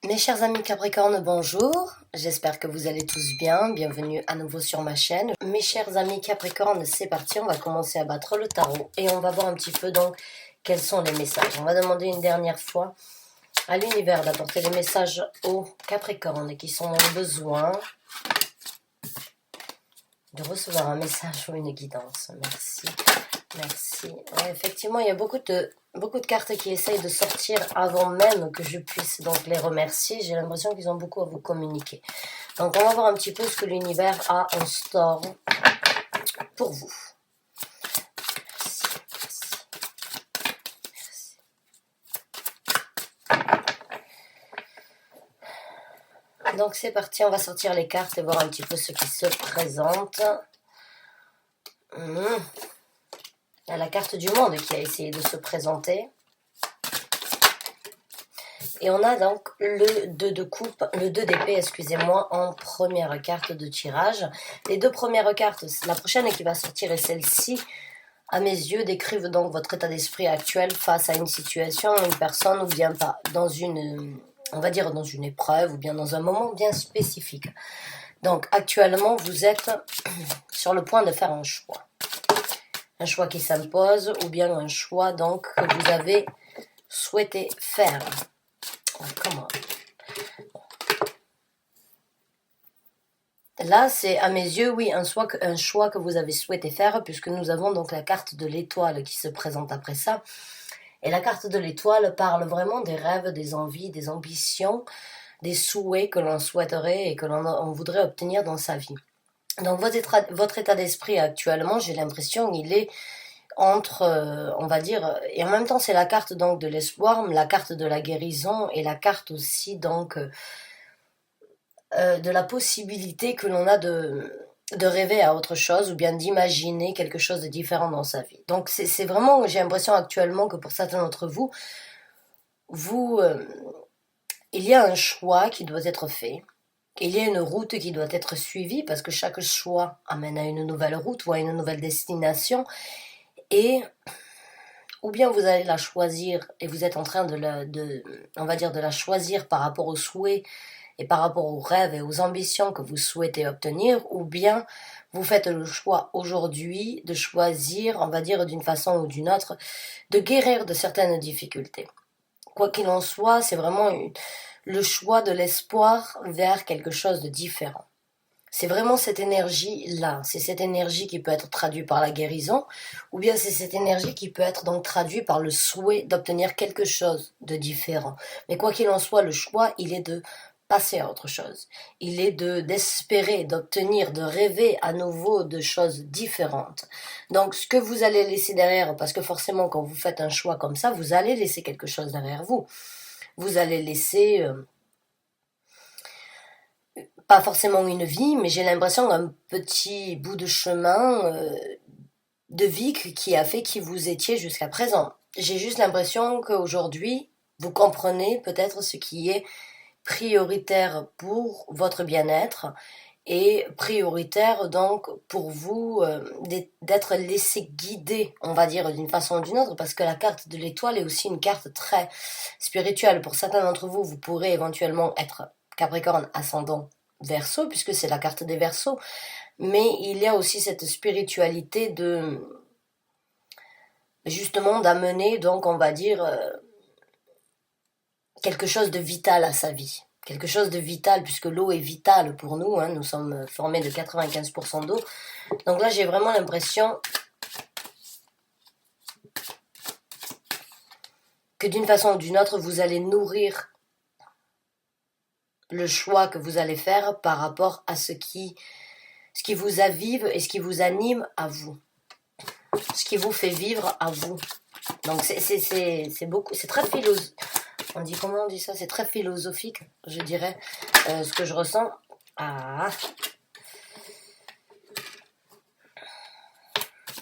Mes chers amis Capricorne, bonjour, j'espère que vous allez tous bien, bienvenue à nouveau sur ma chaîne. Mes chers amis Capricorne, c'est parti, on va commencer à battre le tarot et on va voir un petit peu donc quels sont les messages. On va demander une dernière fois à l'univers d'apporter les messages aux Capricornes qui sont dans le besoin de recevoir un message ou une guidance. Merci. Merci. Ouais, effectivement, il y a beaucoup de cartes qui essayent de sortir avant même que je puisse donc les remercier. J'ai l'impression qu'ils ont beaucoup à vous communiquer. Donc, on va voir un petit peu ce que l'univers a en store pour vous. Merci, merci, merci. Donc, c'est parti. On va sortir les cartes et voir un petit peu ce qui se présente. Il y a la carte du monde qui a essayé de se présenter. Et on a donc le 2 de coupe, le 2 d'épée, excusez-moi, en première carte de tirage. Les deux premières cartes, la prochaine qui va sortir et celle-ci, à mes yeux, décrivent donc votre état d'esprit actuel face à une situation, une personne ou bien pas, dans une, on va dire dans une épreuve ou bien dans un moment bien spécifique. Donc actuellement, vous êtes sur le point de faire un choix. Un choix qui s'impose ou bien un choix donc que vous avez souhaité faire. Comment? Là, c'est à mes yeux, oui, un choix que vous avez souhaité faire, puisque nous avons donc la carte de l'étoile qui se présente après ça. Et la carte de l'étoile parle vraiment des rêves, des envies, des ambitions, des souhaits que l'on souhaiterait et que l'on voudrait obtenir dans sa vie. Donc votre état d'esprit actuellement, j'ai l'impression, il est entre, on va dire, et en même temps c'est la carte donc de l'espoir, la carte de la guérison et la carte aussi donc de la possibilité que l'on a de rêver à autre chose ou bien d'imaginer quelque chose de différent dans sa vie. Donc c'est vraiment, j'ai l'impression actuellement que pour certains d'entre vous, il y a un choix qui doit être fait. Il y a une route qui doit être suivie parce que chaque choix amène à une nouvelle route ou à une nouvelle destination. Et ou bien vous allez la choisir et vous êtes en train on va dire de la choisir par rapport aux souhaits et par rapport aux rêves et aux ambitions que vous souhaitez obtenir, ou bien vous faites le choix aujourd'hui de choisir, on va dire d'une façon ou d'une autre, de guérir de certaines difficultés. Quoi qu'il en soit, c'est vraiment le choix de l'espoir vers quelque chose de différent. C'est vraiment cette énergie-là, c'est cette énergie qui peut être traduite par la guérison, ou bien c'est cette énergie qui peut être donc traduite par le souhait d'obtenir quelque chose de différent. Mais quoi qu'il en soit, le choix, il est de passer à autre chose. Il est d'espérer, d'obtenir, de rêver à nouveau de choses différentes. Donc, ce que vous allez laisser derrière, parce que forcément, quand vous faites un choix comme ça, vous allez laisser quelque chose derrière vous. Vous allez laisser... pas forcément une vie, mais j'ai l'impression d'un petit bout de chemin de vie qui a fait qui vous étiez jusqu'à présent. J'ai juste l'impression qu'aujourd'hui, vous comprenez peut-être ce qui est prioritaire pour votre bien-être et prioritaire donc pour vous d'être laissé guider, on va dire d'une façon ou d'une autre, parce que la carte de l'étoile est aussi une carte très spirituelle. Pour certains d'entre vous, vous pourrez éventuellement être Capricorne ascendant Verseau, puisque c'est la carte des Verseaux, mais il y a aussi cette spiritualité de justement d'amener donc on va dire quelque chose de vital à sa vie, quelque chose de vital puisque l'eau est vitale pour nous, hein, nous sommes formés de 95% d'eau, donc là j'ai vraiment l'impression que d'une façon ou d'une autre vous allez nourrir le choix que vous allez faire par rapport à ce qui vous avive et ce qui vous anime à vous, ce qui vous fait vivre à vous. Donc c'est beaucoup, c'est très philosophique. On dit comment on dit ça? C'est très philosophique, je dirais, ce que je ressens. Ah.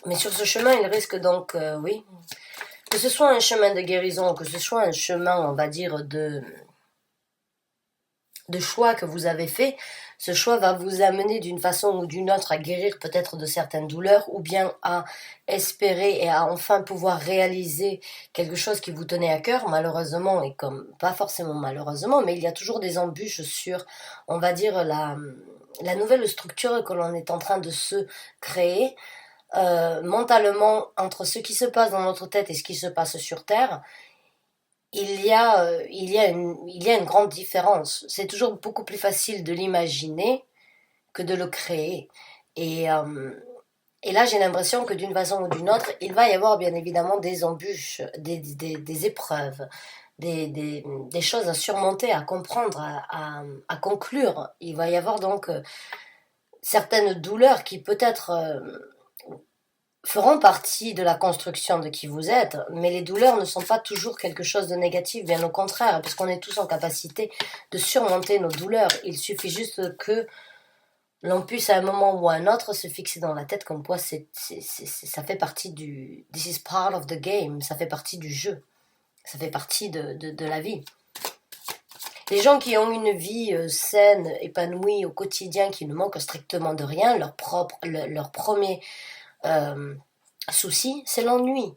Mais sur ce chemin, il risque donc, oui, que ce soit un chemin de guérison, que ce soit un chemin, on va dire, de choix que vous avez fait, ce choix va vous amener d'une façon ou d'une autre à guérir peut-être de certaines douleurs ou bien à espérer et à enfin pouvoir réaliser quelque chose qui vous tenait à cœur, malheureusement, et comme pas forcément malheureusement, mais il y a toujours des embûches sur, on va dire, la nouvelle structure que l'on est en train de se créer mentalement entre ce qui se passe dans notre tête et ce qui se passe sur Terre. Il y a une grande différence. C'est toujours beaucoup plus facile de l'imaginer que de le créer. Et, euh, et là, j'ai l'impression que d'une façon ou d'une autre, il va y avoir bien évidemment des embûches, des épreuves, des choses à surmonter, à comprendre, à conclure. Il va y avoir donc certaines douleurs qui peut-être feront partie de la construction de qui vous êtes, mais les douleurs ne sont pas toujours quelque chose de négatif, bien au contraire, puisqu'on est tous en capacité de surmonter nos douleurs. Il suffit juste que l'on puisse à un moment ou à un autre se fixer dans la tête comme quoi ça fait partie du... This is part of the game, ça fait partie du jeu, ça fait partie de la vie. Les gens qui ont une vie saine, épanouie au quotidien, qui ne manquent strictement de rien, leur premier souci, c'est l'ennui.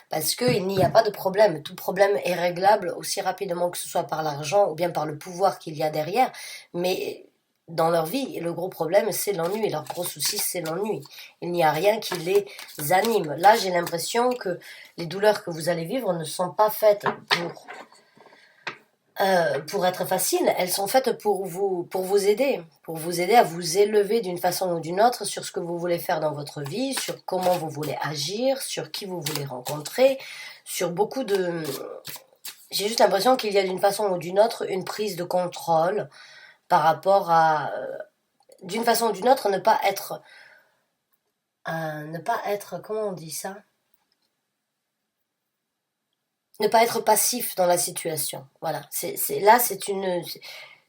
Parce qu'il n'y a pas de problème. Tout problème est réglable aussi rapidement que ce soit par l'argent ou bien par le pouvoir qu'il y a derrière. Mais dans leur vie, le gros problème, c'est l'ennui. Et leur gros souci, c'est l'ennui. Il n'y a rien qui les anime. Là, j'ai l'impression que les douleurs que vous allez vivre ne sont pas faites pour être faciles, elles sont faites pour vous aider à vous élever d'une façon ou d'une autre sur ce que vous voulez faire dans votre vie, sur comment vous voulez agir, sur qui vous voulez rencontrer, sur beaucoup de... J'ai juste l'impression qu'il y a d'une façon ou d'une autre une prise de contrôle par rapport à... d'une façon ou d'une autre, ne pas être... comment on dit ça? Ne pas être passif dans la situation. Voilà.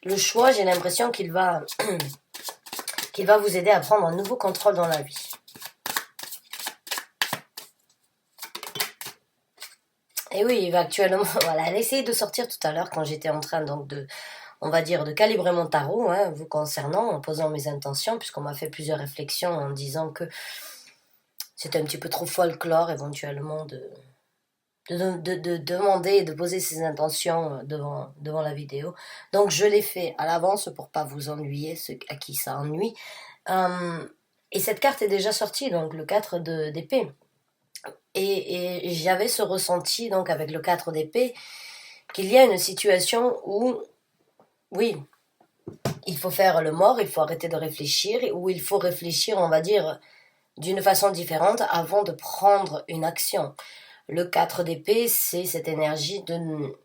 Le choix, j'ai l'impression qu'il va vous aider à prendre un nouveau contrôle dans la vie. Et oui, il va actuellement, voilà, elle a essayé de sortir tout à l'heure quand j'étais en train donc on va dire, de calibrer mon tarot, hein, vous concernant, en posant mes intentions, puisqu'on m'a fait plusieurs réflexions en disant que c'était un petit peu trop folklore éventuellement de demander et de poser ses intentions devant la vidéo. Donc je l'ai fait à l'avance pour pas vous ennuyer, ceux à qui ça ennuie. Et cette carte est déjà sortie, donc le 4 d'épée. Et j'avais ce ressenti, donc avec le 4 d'épée, qu'il y a une situation où, oui, il faut faire le mort, il faut arrêter de réfléchir, où il faut réfléchir, on va dire, d'une façon différente avant de prendre une action. Le 4 d'épée, c'est cette énergie de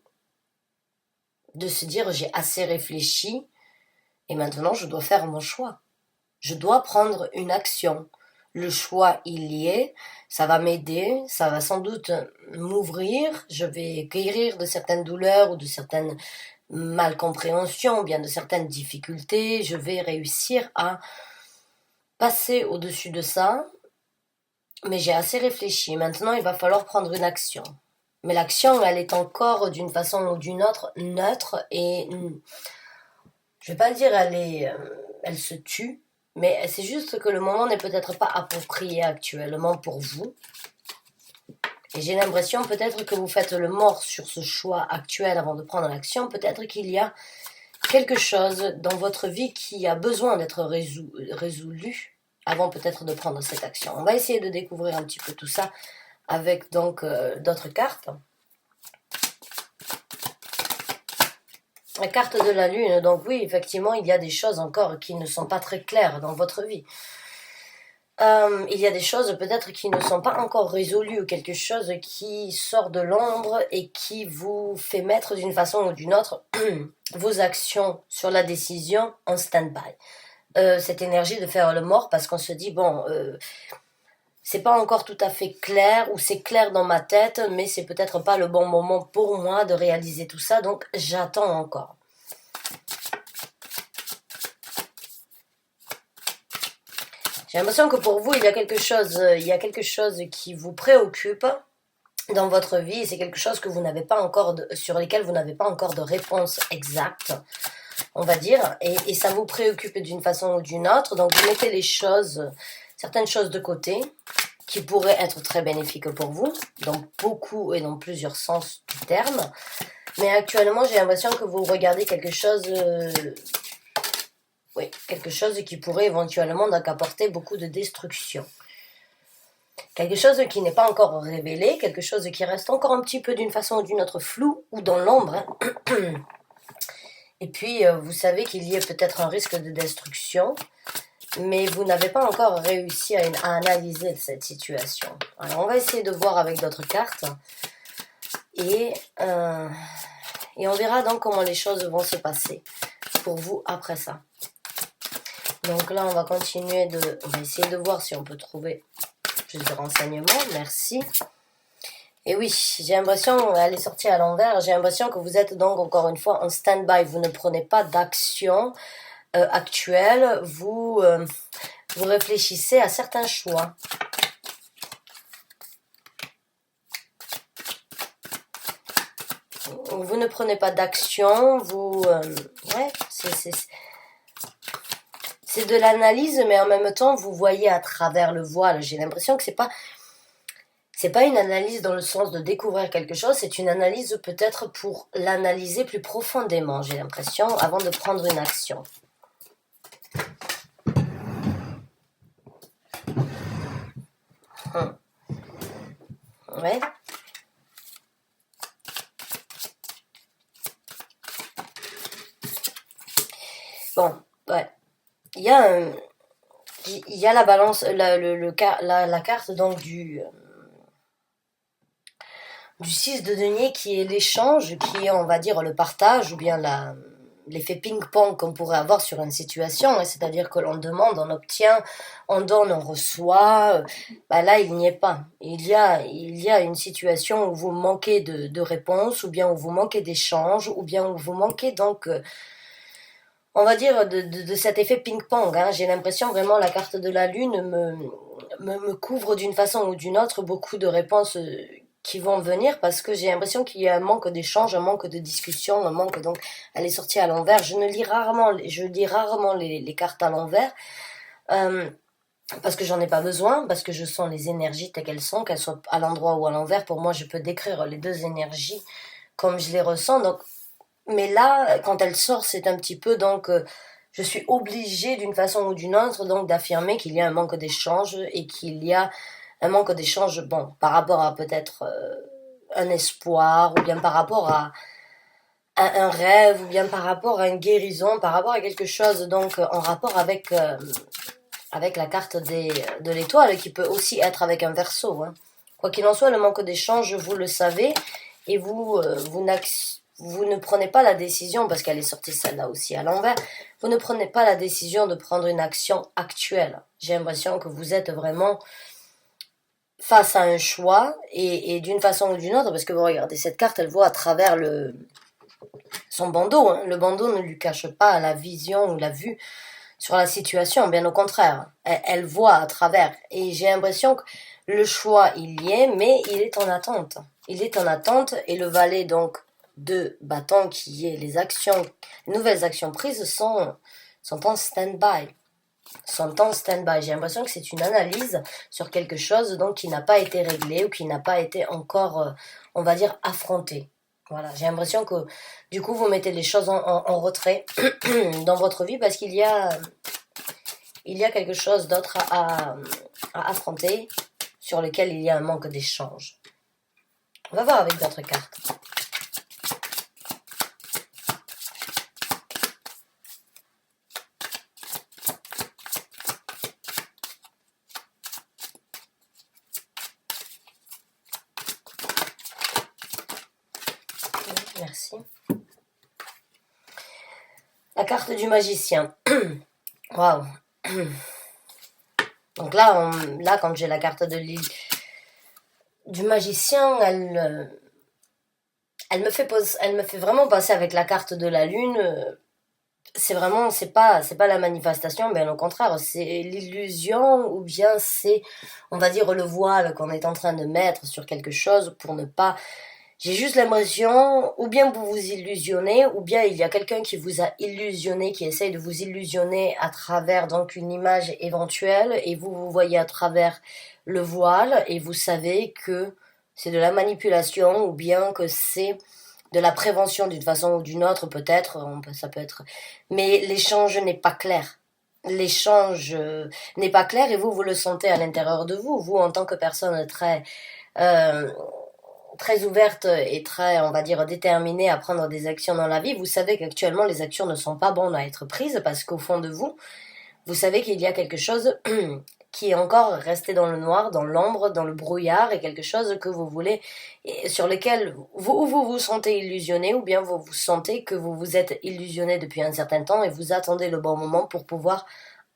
se dire j'ai assez réfléchi et maintenant je dois faire mon choix. Je dois prendre une action. Le choix, il y est, ça va m'aider, ça va sans doute m'ouvrir, je vais guérir de certaines douleurs ou de certaines malcompréhensions, ou bien de certaines difficultés, je vais réussir à passer au-dessus de ça. Mais j'ai assez réfléchi. Maintenant, il va falloir prendre une action. Mais l'action, elle est encore d'une façon ou d'une autre neutre et je vais pas dire elle se tue, mais c'est juste que le moment n'est peut-être pas approprié actuellement pour vous. Et j'ai l'impression peut-être que vous faites le mort sur ce choix actuel avant de prendre l'action. Peut-être qu'il y a quelque chose dans votre vie qui a besoin d'être résolu avant peut-être de prendre cette action. On va essayer de découvrir un petit peu tout ça avec donc d'autres cartes. La carte de la lune, donc oui, effectivement, il y a des choses encore qui ne sont pas très claires dans votre vie. Il y a des choses peut-être qui ne sont pas encore résolues ou quelque chose qui sort de l'ombre et qui vous fait mettre d'une façon ou d'une autre vos actions sur la décision en stand-by. Cette énergie de faire le mort parce qu'on se dit bon c'est pas encore tout à fait clair ou c'est clair dans ma tête mais c'est peut-être pas le bon moment pour moi de réaliser tout ça donc j'attends encore. J'ai l'impression que pour vous il y a quelque chose qui vous préoccupe dans votre vie et c'est quelque chose que vous n'avez pas encore sur lesquels vous n'avez pas encore de réponse exacte. on va dire, et ça vous préoccupe d'une façon ou d'une autre. Donc vous mettez les choses, certaines choses de côté qui pourraient être très bénéfiques pour vous, dans beaucoup et dans plusieurs sens du terme. Mais actuellement, j'ai l'impression que vous regardez quelque chose, quelque chose qui pourrait éventuellement donc apporter beaucoup de destruction. Quelque chose qui n'est pas encore révélé, quelque chose qui reste encore un petit peu d'une façon ou d'une autre flou ou dans l'ombre. Hein. Et puis, vous savez qu'il y a peut-être un risque de destruction, mais vous n'avez pas encore réussi à analyser cette situation. Alors, on va essayer de voir avec d'autres cartes. Et on verra donc comment les choses vont se passer pour vous après ça. Donc là, on va continuer on va essayer de voir si on peut trouver plus de renseignements. Merci. Et oui, j'ai l'impression, elle est sortie à l'envers, j'ai l'impression que vous êtes donc encore une fois en stand-by. Vous ne prenez pas d'action actuelle, vous réfléchissez à certains choix. Vous ne prenez pas d'action, c'est de l'analyse, mais en même temps, vous voyez à travers le voile. J'ai l'impression que c'est pas une analyse dans le sens de découvrir quelque chose, c'est une analyse peut-être pour l'analyser plus profondément, j'ai l'impression, avant de prendre une action. Ouais. Bon, ouais. Il y a la balance, la carte donc du 6 de denier qui est l'échange, qui est on va dire le partage ou bien l'effet ping-pong qu'on pourrait avoir sur une situation, c'est-à-dire que l'on demande, on obtient, on donne, on reçoit. Là, il n'y est pas. Il y a une situation où vous manquez de réponse, ou bien où vous manquez d'échange, ou bien où vous manquez donc on va dire de cet effet ping-pong. Hein. J'ai l'impression vraiment la carte de la lune me couvre d'une façon ou d'une autre beaucoup de réponses qui vont venir parce que j'ai l'impression qu'il y a un manque d'échange, un manque de discussion, un manque donc elle est sortie à l'envers. Je lis rarement les cartes à l'envers parce que j'en ai pas besoin, parce que je sens les énergies telles qu'elles soient à l'endroit ou à l'envers. Pour moi, je peux décrire les deux énergies comme je les ressens. Donc mais là, quand elle sort, c'est un petit peu donc je suis obligée d'une façon ou d'une autre donc d'affirmer qu'il y a un manque d'échange et qu'il y a un manque d'échange par rapport à peut-être un espoir ou bien par rapport à un rêve ou bien par rapport à une guérison, par rapport à quelque chose donc en rapport avec la carte de l'étoile qui peut aussi être avec un verso. Hein. Quoi qu'il en soit, le manque d'échange, vous le savez et vous ne prenez pas la décision, parce qu'elle est sortie celle-là aussi à l'envers, vous ne prenez pas la décision de prendre une action actuelle. J'ai l'impression que vous êtes vraiment face à un choix, et d'une façon ou d'une autre, parce que vous regardez cette carte, elle voit à travers son bandeau. Hein. Le bandeau ne lui cache pas la vision ou la vue sur la situation, bien au contraire. Elle voit à travers. Et j'ai l'impression que le choix, il y est, mais il est en attente. Il est en attente, et le valet, donc, de bâton qui est les nouvelles actions prises sont en stand-by. J'ai l'impression que c'est une analyse sur quelque chose donc qui n'a pas été réglé ou qui n'a pas été encore, on va dire, affronté. Voilà, j'ai l'impression que du coup vous mettez les choses en retrait dans votre vie parce qu'il y a quelque chose d'autre à affronter sur lequel il y a un manque d'échange. On va voir avec d'autres cartes. Merci. La carte du magicien. Waouh. Donc là, quand j'ai la carte du magicien, elle me fait vraiment passer avec la carte de la lune. C'est pas la manifestation, bien au contraire, c'est l'illusion ou bien c'est, on va dire, le voile qu'on est en train de mettre sur quelque chose pour ne pas. J'ai juste l'impression, ou bien vous vous illusionnez, ou bien il y a quelqu'un qui vous a illusionné, qui essaye de vous illusionner à travers donc une image éventuelle, et vous voyez à travers le voile, et vous savez que c'est de la manipulation, ou bien que c'est de la prévention d'une façon ou d'une autre, peut-être, ça peut être. Mais l'échange n'est pas clair. L'échange n'est pas clair, et vous le sentez à l'intérieur de vous, vous en tant que personne euh, très ouverte et très, on va dire, déterminée à prendre des actions dans la vie, vous savez qu'actuellement les actions ne sont pas bonnes à être prises parce qu'au fond de vous, vous savez qu'il y a quelque chose qui est encore resté dans le noir, dans l'ombre, dans le brouillard, et quelque chose que vous voulez, et sur lequel vous vous sentez illusionné, ou bien vous vous sentez que vous vous êtes illusionné depuis un certain temps et vous attendez le bon moment pour pouvoir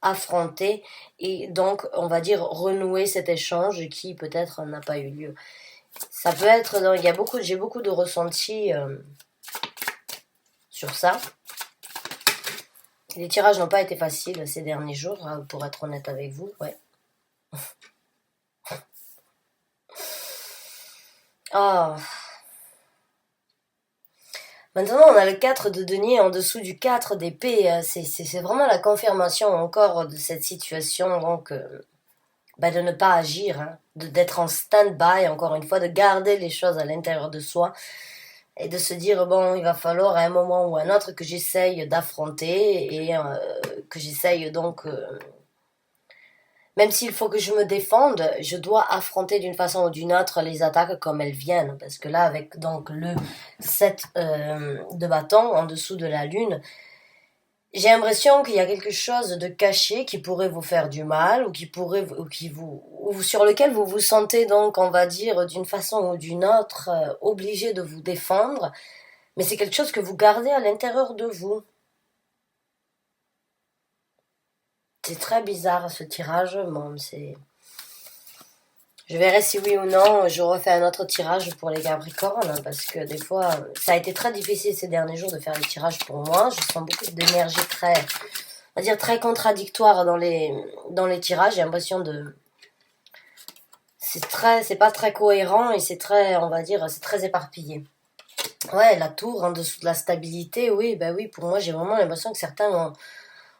affronter et donc, on va dire, renouer cet échange qui peut-être n'a pas eu lieu. Ça peut être, j'ai beaucoup de ressentis sur ça. Les tirages n'ont pas été faciles ces derniers jours, pour être honnête avec vous, ouais. Ah. Maintenant, on a le 4 de denier en dessous du 4 d'épée. C'est vraiment la confirmation encore de cette situation, donc de ne pas agir, hein, d'être en stand-by, encore une fois, de garder les choses à l'intérieur de soi et de se dire, bon, il va falloir à un moment ou à un autre que j'essaye d'affronter et que j'essaye donc, même s'il faut que je me défende, je dois affronter d'une façon ou d'une autre les attaques comme elles viennent. Parce que là, avec donc le 7 de bâton en dessous de la lune, j'ai l'impression qu'il y a quelque chose de caché qui pourrait vous faire du mal ou sur lequel vous vous sentez donc, on va dire, d'une façon ou d'une autre, obligé de vous défendre. Mais c'est quelque chose que vous gardez à l'intérieur de vous. C'est très bizarre ce tirage, bon, c'est... Je verrai si oui ou non je refais un autre tirage pour les Capricornes, parce que des fois, ça a été très difficile ces derniers jours de faire les tirages pour moi. Je sens beaucoup d'énergie très, on va dire, très contradictoire dans les tirages. J'ai l'impression de... c'est pas très cohérent et c'est très, on va dire, c'est très éparpillé. Ouais, la tour en dessous de la stabilité, oui, ben oui, pour moi, j'ai vraiment l'impression que certains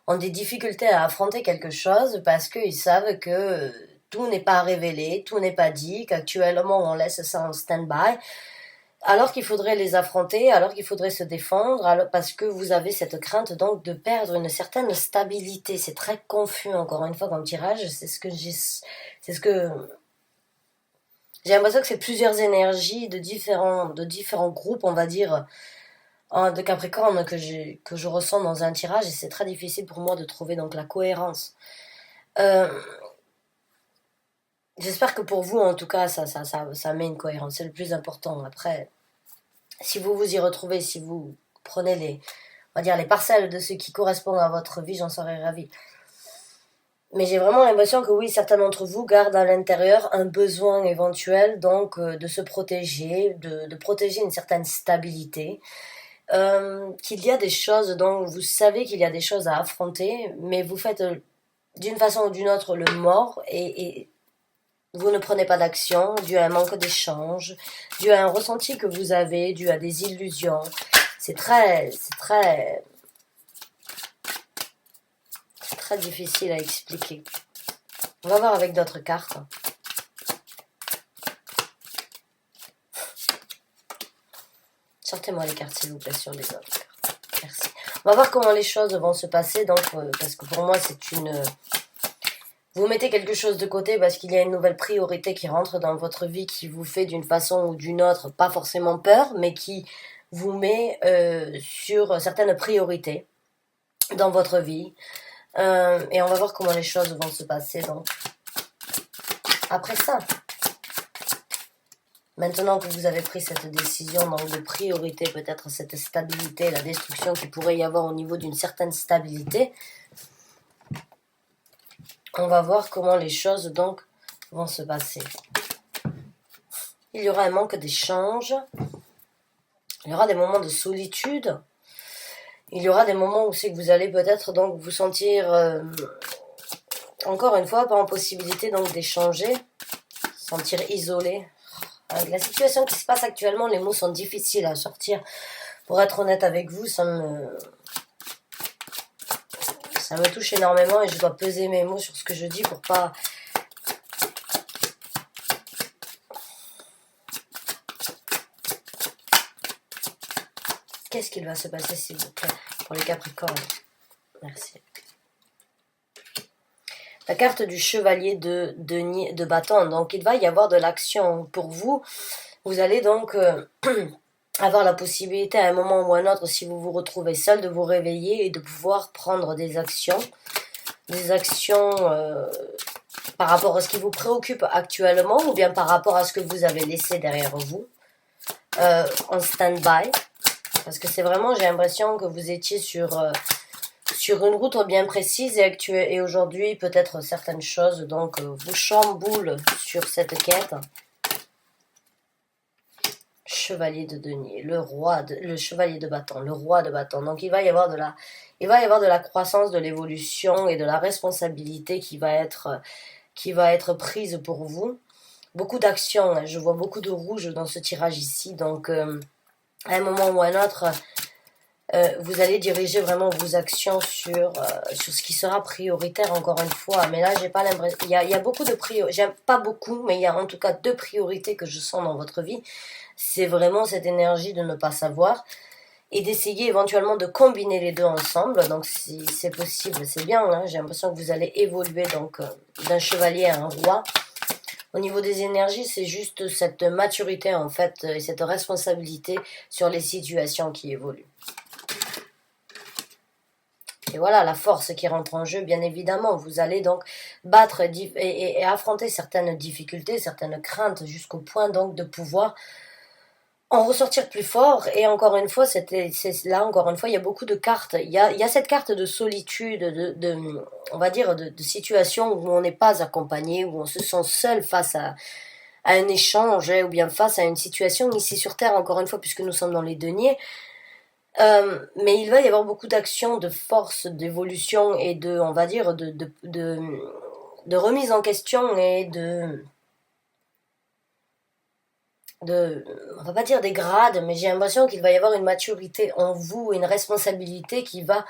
ont des difficultés à affronter quelque chose parce qu'ils savent que tout n'est pas révélé, tout n'est pas dit, qu'actuellement on laisse ça en stand-by, alors qu'il faudrait les affronter, alors qu'il faudrait se défendre, parce que vous avez cette crainte donc de perdre une certaine stabilité. C'est très confus encore une fois comme tirage, c'est ce que j'ai l'impression que c'est plusieurs énergies de différents groupes, on va dire, de Capricorne que je ressens dans un tirage, et c'est très difficile pour moi de trouver donc la cohérence. J'espère que pour vous, en tout cas, ça met une cohérence. C'est le plus important. Après, si vous vous y retrouvez, si vous prenez on va dire, les parcelles de ce qui correspond à votre vie, j'en serais ravie. Mais j'ai vraiment l'impression que oui, certains d'entre vous gardent à l'intérieur un besoin éventuel, donc de se protéger, de protéger une certaine stabilité. Qu'il y a des choses dont vous savez qu'il y a des choses à affronter, mais vous faites d'une façon ou d'une autre le mort et vous ne prenez pas d'action dû à un manque d'échange, dû à un ressenti que vous avez, dû à des illusions. C'est très difficile à expliquer. On va voir avec d'autres cartes. Sortez-moi les cartes, s'il vous plaît, sur les autres cartes. Merci. On va voir comment les choses vont se passer, donc, parce que pour moi, c'est une... Vous mettez quelque chose de côté parce qu'il y a une nouvelle priorité qui rentre dans votre vie, qui vous fait d'une façon ou d'une autre, pas forcément peur, mais qui vous met sur certaines priorités dans votre vie. Et on va voir comment les choses vont se passer, donc, après ça. Maintenant que vous avez pris cette décision donc de priorité, peut-être cette stabilité, la destruction qu'il pourrait y avoir au niveau d'une certaine stabilité, on va voir comment les choses donc vont se passer. Il y aura un manque d'échange, il y aura des moments de solitude, il y aura des moments où c'est que vous allez peut-être donc vous sentir, encore une fois, pas en possibilité donc d'échanger, sentir isolé. Avec la situation qui se passe actuellement, les mots sont difficiles à sortir. Pour être honnête avec vous, ça me touche énormément et je dois peser mes mots sur ce que je dis pour pas... Qu'est-ce qu'il va se passer, s'il vous plaît, pour les Capricornes? Merci. La carte du chevalier de bâton. Donc, il va y avoir de l'action pour vous. Vous allez donc avoir la possibilité à un moment ou à un autre, si vous vous retrouvez seul, de vous réveiller et de pouvoir prendre des actions. Des actions par rapport à ce qui vous préoccupe actuellement ou bien par rapport à ce que vous avez laissé derrière vous en stand-by. Parce que c'est vraiment, j'ai l'impression que vous étiez sur une route bien précise et aujourd'hui peut-être certaines choses donc vous chamboulent sur cette quête. Chevalier de denier, le chevalier de bâton, le roi de bâton. Donc il va y avoir de la croissance, de l'évolution et de la responsabilité qui va être prise pour vous. Beaucoup d'actions, je vois beaucoup de rouge dans ce tirage ici, donc à un moment ou à un autre, vous allez diriger vraiment vos actions sur ce qui sera prioritaire encore une fois. Mais là, j'ai pas l'impression... Il y a beaucoup de priorités, j'aime pas beaucoup, mais il y a en tout cas 2 priorités que je sens dans votre vie. C'est vraiment cette énergie de ne pas savoir et d'essayer éventuellement de combiner les deux ensemble. Donc si c'est possible, c'est bien, hein. J'ai l'impression que vous allez évoluer donc d'un chevalier à un roi. Au niveau des énergies, c'est juste cette maturité en fait et cette responsabilité sur les situations qui évoluent. Et voilà, la force qui rentre en jeu, bien évidemment. Vous allez donc battre et affronter certaines difficultés, certaines craintes, jusqu'au point donc de pouvoir en ressortir plus fort. Et encore une fois, encore une fois, il y a beaucoup de cartes. Il y a cette carte de solitude, on va dire, de situation où on n'est pas accompagné, où on se sent seul face à un échange, ou bien face à une situation ici sur Terre, encore une fois, puisque nous sommes dans les deniers. Mais il va y avoir beaucoup d'actions, de force, d'évolution et on va dire, de remise en question et on va pas dire des grades, mais j'ai l'impression qu'il va y avoir une maturité en vous, une responsabilité qui va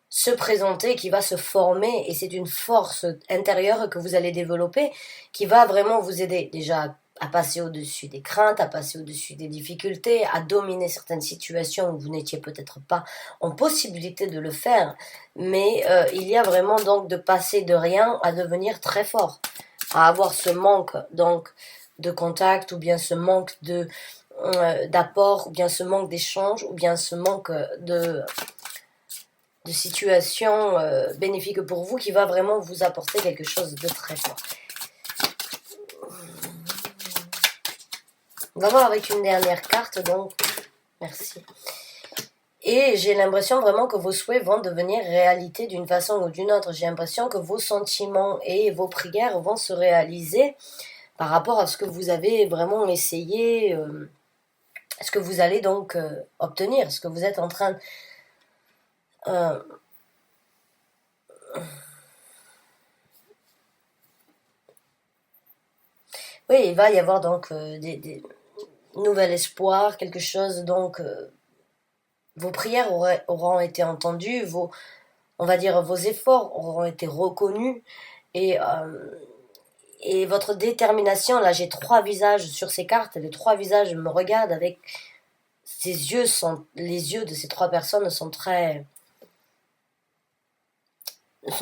se présenter, qui va se former, et c'est une force intérieure que vous allez développer, qui va vraiment vous aider déjà à passer au-dessus des craintes, à passer au-dessus des difficultés, à dominer certaines situations où vous n'étiez peut-être pas en possibilité de le faire, mais il y a vraiment donc de passer de rien à devenir très fort, à avoir ce manque donc de contact, ou bien ce manque d'apport, ou bien ce manque d'échange, ou bien ce manque de situation bénéfique pour vous, qui va vraiment vous apporter quelque chose de très fort. On va voir avec une dernière carte, donc merci. Et j'ai l'impression vraiment que vos souhaits vont devenir réalité d'une façon ou d'une autre. J'ai l'impression que vos sentiments et vos prières vont se réaliser par rapport à ce que vous avez vraiment essayé, ce que vous allez donc obtenir, ce que vous êtes en train oui, il va y avoir donc des nouvel espoir, quelque chose donc vos prières auront été entendues, on va dire vos efforts auront été reconnus et votre détermination. Là, j'ai 3 visages sur ces cartes, les 3 visages me regardent avec les yeux de ces 3 personnes ne sont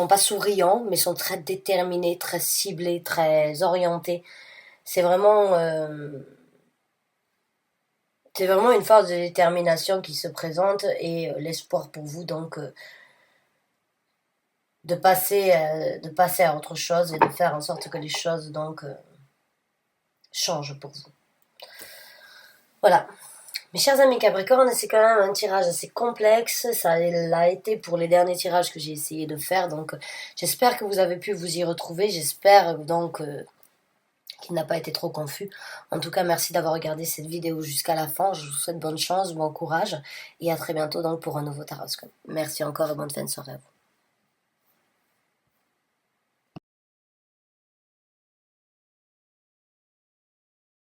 pas souriants, mais sont très déterminés, très ciblés, très orientés. C'est vraiment une force de détermination qui se présente et l'espoir pour vous donc de passer à autre chose et de faire en sorte que les choses donc changent pour vous. Voilà. Mes chers amis Capricorne, c'est quand même un tirage assez complexe, ça l'a été pour les derniers tirages que j'ai essayé de faire, donc j'espère que vous avez pu vous y retrouver, j'espère donc qu'il n'a pas été trop confus. En tout cas, merci d'avoir regardé cette vidéo jusqu'à la fin, je vous souhaite bonne chance, bon courage, et à très bientôt donc pour un nouveau taroscope. Merci encore et bonne fin de soirée à vous.